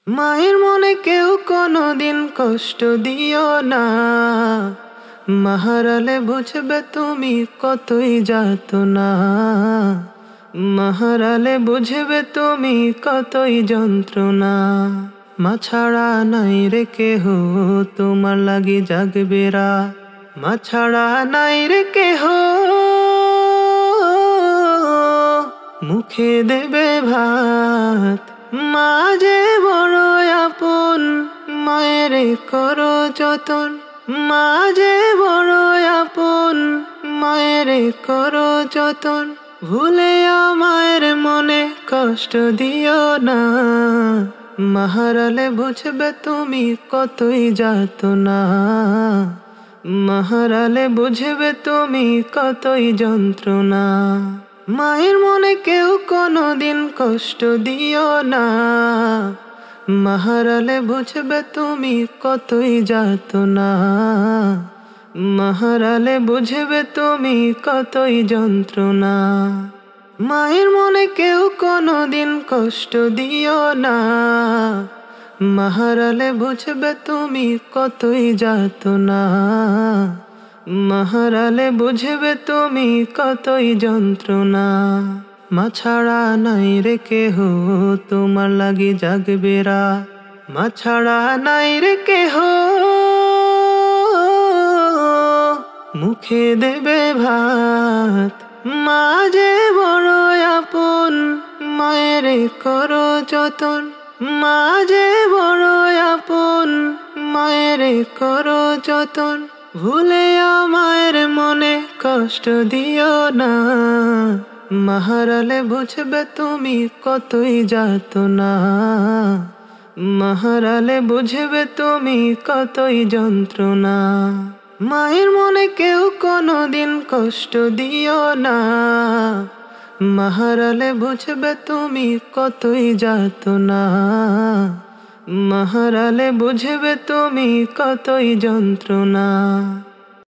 মায়ের মনে কেউ কোনোদিন কষ্ট দিও না, মা হারালে বুঝবে তুমি কতই যাতনা। মা হারালে বুঝবে তুমি কতই যন্ত্রণা। মা ছাড়া নাই রে কেহ তোমার লাগি জাগবে রাত। মা ছাড়া নাই রে কেহ মুখে দেবে ভাত। মা যে বড় আপন, মায়ের করো যতন। মা যে বড় আপন, মায়ের করো যতন। ভুলেও মায়ের মনে কষ্ট দিও না, মা হারালে বুঝবে তুমি কতই যাতনা। মা হারালে বুঝবে তুমি কতই যন্ত্রণা। মায়ের মনে কেউ কোনোদিন কষ্ট দিও না, মা হারালে বুঝবে তুমি কতই যাতনা। মা হারালে বুঝবে তুমি কতই যন্ত্রণা। মায়ের মনে কেউ কোনোদিন কষ্ট দিও না, মা হারালে বুঝবে তুমি কতই যাতনা। মা হারালে বুঝবে তুমি কতই যন্ত্রণা। মা ছাড়া নাই রে কেহ তোমার লাগি জাগবে রাত। মা ছাড়া নাই রে কেহ মুখে দেবে ভাত। মা যে বড় আপন, মায়ের করো যতন। মা যে বড় আপন, মায়ের করো যতন। ভুলেও মায়ের মনে কষ্ট দিও না, মা হারালে বুঝবে তুমি কতই যাতনা। মা হারালে বুঝবে তুমি কতই যন্ত্রণা। মায়ের মনে কেউ কোনোদিন কষ্ট দিও না, মা হারালে বুঝবে তুমি কতই যাতনা। মা হারালে বুঝবে তুমি কতই যন্ত্রণা।